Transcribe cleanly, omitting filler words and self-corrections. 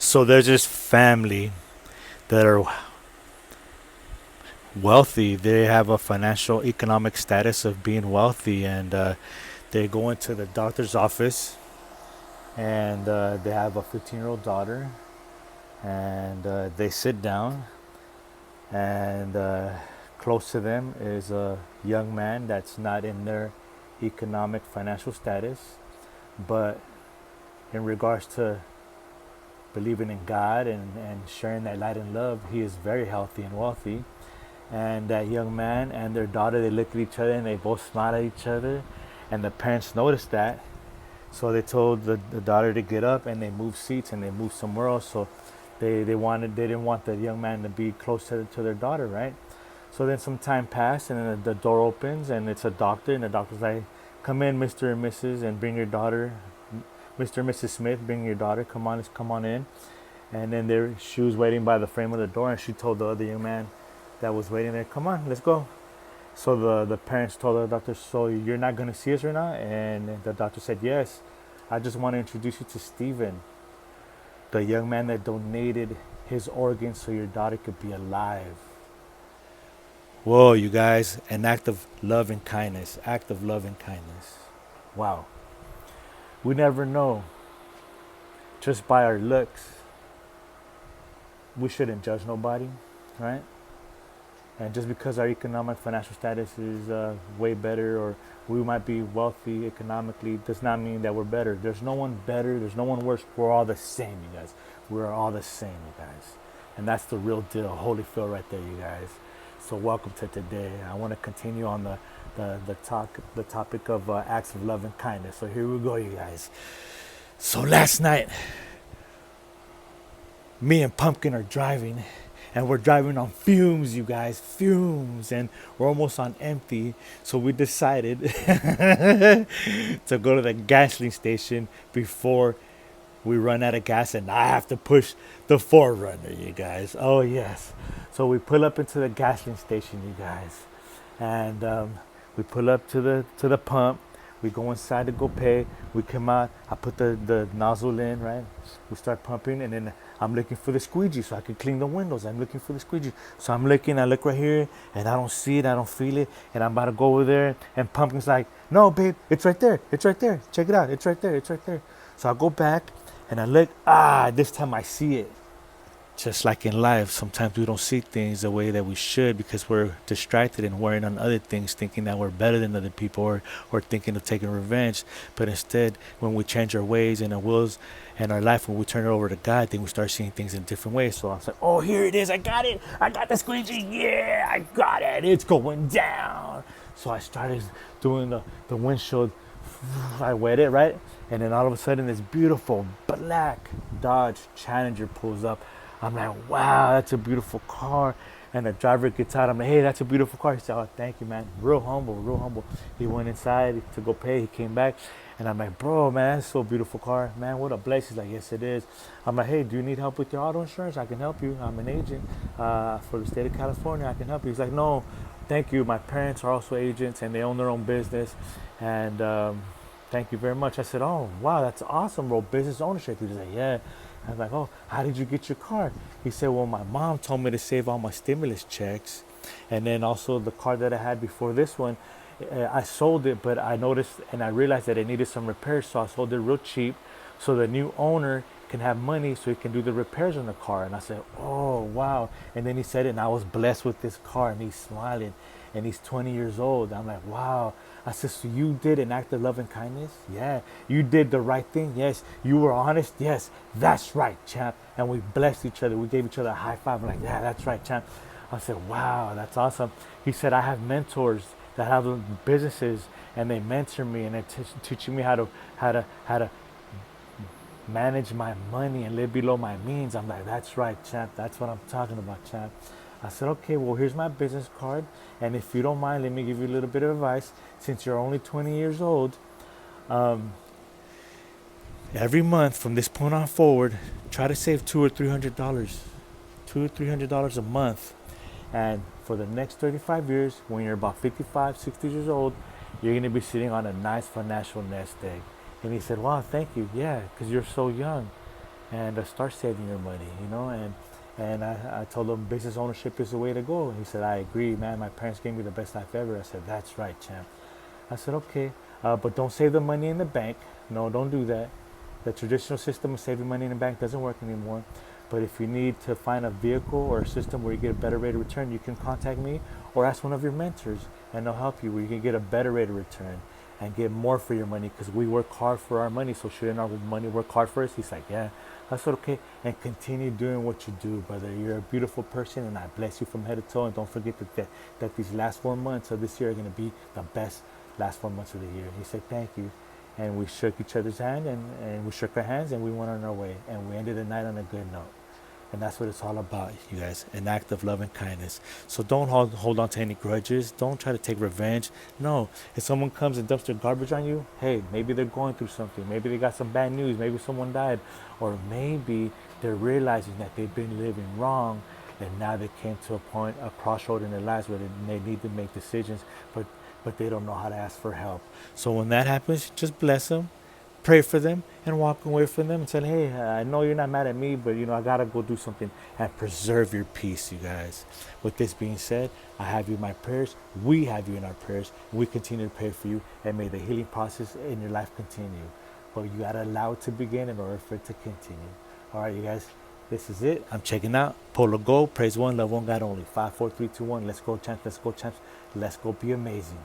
So there's this family that are wealthy. They have a financial economic status of being wealthy, and they go into the doctor's office, and they have a 15-year-old daughter, and they sit down, and close to them is a young man that's not in their economic financial status, but in regards to believing in God and sharing that light and love, he is very healthy and wealthy. And that young man and their daughter, they look at each other and they both smile at each other. And the parents noticed that. So they told the daughter to get up, and they moved seats and they moved somewhere else. So they didn't want the young man to be close to their daughter, right? So then some time passed, and then the door opens, and it's a doctor, and the doctor's like, "Come in, Mr. and Mrs., and bring your daughter, Mr. and Mrs. Smith, bring your daughter. Come on in." And then she was waiting by the frame of the door, and she told the other young man that was waiting there, "Come on, let's go." So the parents told the doctor, "So you're not going to see us right now?" And the doctor said, "Yes, I just want to introduce you to Stephen, the young man that donated his organs so your daughter could be alive." Whoa, you guys, an act of love and kindness. Act of love and kindness. Wow. We never know. Just by our looks, we shouldn't judge nobody, right? And just because our economic financial status is way better, or we might be wealthy economically, does not mean that we're better. There's no one better. There's no one worse. We're all the same, you guys. We're all the same, you guys. And that's the real deal. Holyfield right there, you guys. So welcome to today. I want to continue on the topic of acts of love and kindness. So here we go, you guys. So last night, me and Pumpkin are driving, and we're driving on fumes, you guys, fumes, and we're almost on empty. So we decided to go to the gasoline station before we run out of gas, and I have to push the Forerunner, you guys. Oh yes. So we pull up into the gasoline station, you guys, and we pull up to the pump. We go inside to go pay. We come out. I put the nozzle in, right? We start pumping, and then I'm looking for the squeegee so I can clean the windows. I'm looking for the squeegee. So I'm looking. I look right here, and I don't see it. I don't feel it. And I'm about to go over there, and Pumpkin's like, "No, babe, it's right there. It's right there. Check it out. It's right there. It's right there." So I go back, and I look. This time I see it. Just like in life, sometimes we don't see things the way that we should because we're distracted and worrying on other things, thinking that we're better than other people, or thinking of taking revenge. But instead, when we change our ways and our wills and our life, when we turn it over to God, then we start seeing things in different ways. So I was like, "Oh, here it is. I got it. I got the squeegee. Yeah, I got it. It's going down." So I started doing the windshield. I wet it, right? And then all of a sudden, this beautiful black Dodge Challenger pulls up. I'm like, "Wow, that's a beautiful car." And the driver gets out. I'm like, "Hey, that's a beautiful car." He said, "Oh, thank you, man." Real humble, real humble. He went inside to go pay. He came back. And I'm like, "Bro, man, that's so beautiful car. Man, what a blessing." He's like, "Yes, it is." I'm like, "Hey, do you need help with your auto insurance? I can help you. I'm an agent for the state of California. I can help you." He's like, "No, thank you. My parents are also agents, and they own their own business. And thank you very much." I said, "Oh, wow, that's awesome, bro. Business ownership." He was like, "Yeah." I was like, "Oh, how did you get your car?" He said, "Well, my mom told me to save all my stimulus checks. And then also the car that I had before this one, I sold it, but I noticed and I realized that it needed some repairs. So I sold it real cheap so the new owner can have money so he can do the repairs on the car." And I said, "Oh, wow." And then he said it, and I was blessed with this car, and he's smiling, and he's 20 years old. I'm like, "Wow." I said, "So you did an act of love and kindness?" "Yeah." "You did the right thing?" "Yes." "You were honest?" "Yes." "That's right, champ." And we blessed each other. We gave each other a high five. I'm like, "Yeah, that's right, champ." I said, "Wow, that's awesome." He said, "I have mentors that have businesses, and they mentor me, and they're teaching me how to manage my money and live below my means." I'm like, "That's right, champ. That's what I'm talking about, champ." I said, "Okay, well, here's my business card. And if you don't mind, let me give you a little bit of advice. Since you're only 20 years old, every month from this point on forward, try to save $200 or $300, $200 or $300 a month. And for the next 35 years, when you're about 55, 60 years old, you're going to be sitting on a nice financial nest egg." And he said, "Wow, thank you." "Yeah, because you're so young." and start saving your money, you know. And I told him business ownership is the way to go. He said, I agree, man. My parents gave me the best life ever. I said, that's right, champ. I said, okay, but don't save the money in the bank. No, don't do that. The traditional system of saving money in the bank doesn't work anymore. But if you need to find a vehicle or a system where you get a better rate of return, you can contact me or ask one of your mentors, and they'll help you where you can get a better rate of return and get more for your money, because we work hard for our money. So shouldn't our money work hard for us? He's like, yeah. I said, okay, and continue doing what you do, brother. You're a beautiful person, and I bless you from head to toe. And don't forget that these last 4 months of this year are going to be the best last 4 months of the year. He said, thank you. And we shook each other's hand, and we shook our hands, and we went on our way. And we ended the night on a good note. And that's what it's all about, you guys. An act of love and kindness. So don't hold on to any grudges. Don't try to take revenge. No. If someone comes and dumps their garbage on you, hey, maybe they're going through something. Maybe they got some bad news. Maybe someone died. Or maybe they're realizing that they've been living wrong, and now they came to a point, a crossroad in their lives where they need to make decisions, but they don't know how to ask for help. So when that happens, just bless them, pray for them, and walk away from them and say, hey, I know you're not mad at me, but I gotta go do something, and preserve your peace, you guys. With this being said, I have you in my prayers. We have you in our prayers. We continue to pray for you, and may the healing process in your life continue. But you gotta allow it to begin in order for it to continue. All right, you guys. This is it. I'm checking out. Polo Go. Praise one. Love one. God only. 5, 4, 3, 2, 1. Let's go, champs. Let's go, champs. Let's go be amazing.